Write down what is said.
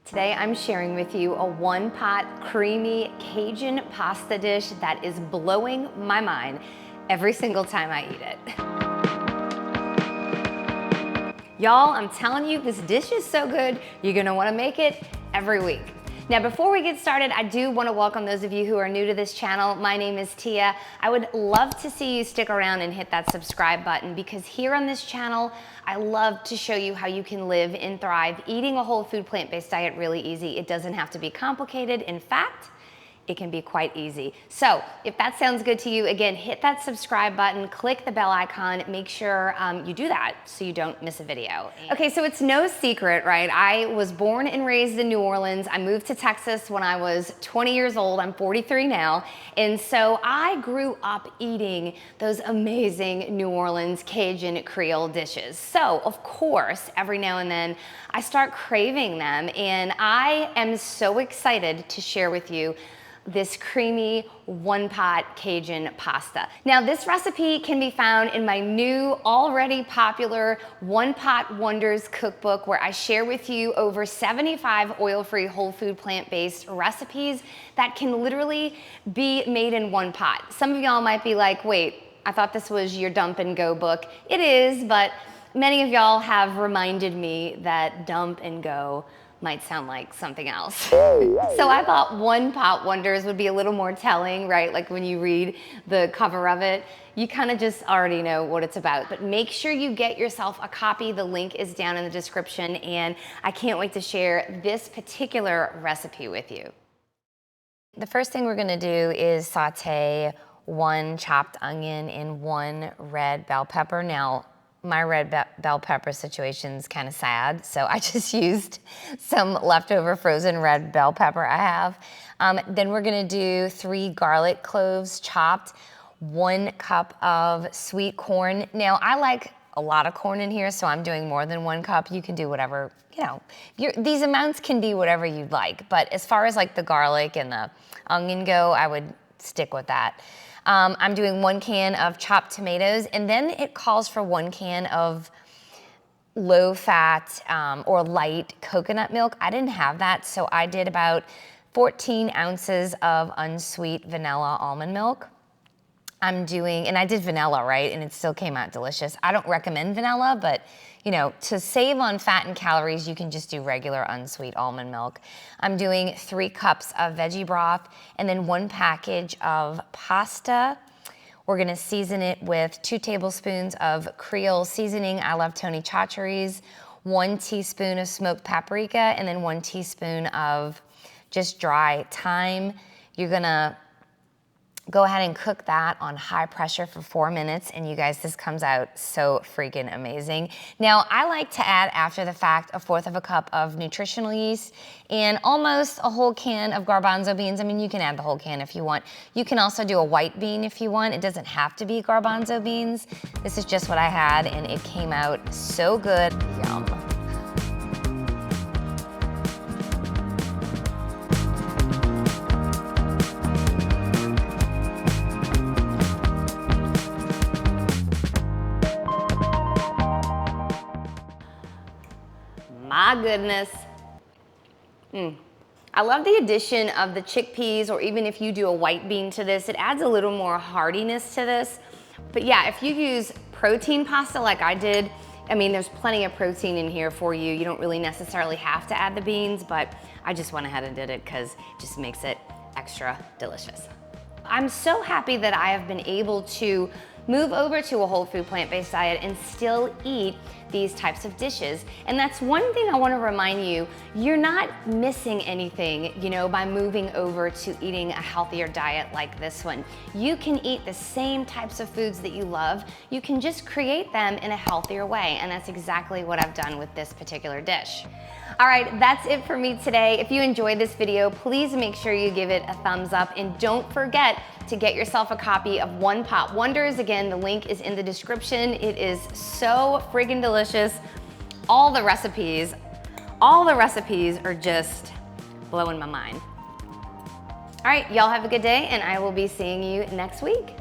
Today I'm sharing with you a one-pot creamy Cajun pasta dish that is blowing my mind every single time I eat it. Y'all, I'm telling you, this dish is so good, you're gonna wanna make it every week. Now, before we get started, I do want to welcome those of you who are new to this channel. My name is Tia. I would love to see you stick around and hit that subscribe button, because here on this channel, I love to show you how you can live and thrive eating a whole food plant-based diet really easy. It doesn't have to be complicated. In fact, it can be quite easy. So if that sounds good to you, again, hit that subscribe button, click the bell icon, make sure you do that so you don't miss a video. Okay, so it's no secret, right? I was born and raised in New Orleans. I moved to Texas when I was 20 years old. I'm 43 now. And so I grew up eating those amazing New Orleans Cajun Creole dishes. So of course, every now and then I start craving them, and I am so excited to share with you this creamy one-pot Cajun pasta. Now, this recipe can be found in my new, already popular One Pot Wonders cookbook, where I share with you over 75 oil-free, whole food, plant-based recipes that can literally be made in one pot. Some of y'all might be like, wait, I thought this was your dump and go book. It is, but many of y'all have reminded me that dump and go might sound like something else. So I thought One Pot Wonders would be a little more telling, right? Like when you read the cover of it, you kind of just already know what it's about. But make sure you get yourself a copy. The link is down in the description, and I can't wait to share this particular recipe with you. The first thing we're gonna do is saute one chopped onion and one red bell pepper. Now, my red bell pepper situation's kind of sad, so I just used some leftover frozen red bell pepper I have. Then we're gonna do 3 garlic cloves chopped, 1 cup of sweet corn. Now, I like a lot of corn in here, so I'm doing more than 1 cup. You can do whatever, you know, these amounts can be whatever you'd like, but as far as like the garlic and the onion go, I would stick with that. I'm doing 1 can of chopped tomatoes, and then it calls for 1 can of low fat or light coconut milk. I didn't have that, so I did about 14 ounces of unsweet vanilla almond milk. I'm doing, and I did vanilla, right? And it still came out delicious. I don't recommend vanilla, but you know, to save on fat and calories, you can just do regular unsweet almond milk. I'm doing 3 cups of veggie broth, and then 1 package of pasta. We're gonna season it with 2 tablespoons of Creole seasoning. I love Tony Chachere's, 1 teaspoon of smoked paprika, and then 1 teaspoon of just dry thyme. You're gonna go ahead and cook that on high pressure for 4 minutes, and you guys, this comes out so freaking amazing. Now, I like to add, after the fact, 1/4 cup of nutritional yeast and almost a whole can of garbanzo beans. I mean, you can add the whole can if you want. You can also do a white bean if you want. It doesn't have to be garbanzo beans. This is just what I had, and it came out so good. Yum. My goodness. I love the addition of the chickpeas, or even if you do a white bean to this, it adds a little more hardiness to this. But yeah, if you use protein pasta like I did, I mean, there's plenty of protein in here for you. You don't really necessarily have to add the beans, but I just went ahead and did it because it just makes it extra delicious. I'm so happy that I have been able to move over to a whole food plant-based diet and still eat these types of dishes. And that's one thing I want to remind you, you're not missing anything, you know, by moving over to eating a healthier diet like this one. You can eat the same types of foods that you love, you can just create them in a healthier way, and that's exactly what I've done with this particular dish. All right, that's it for me today. If you enjoyed this video, please make sure you give it a thumbs up, and don't forget to get yourself a copy of One Pot Wonders. Again, the link is in the description. It is so friggin' delicious. All the recipes are just blowing my mind. All right, y'all have a good day, and I will be seeing you next week.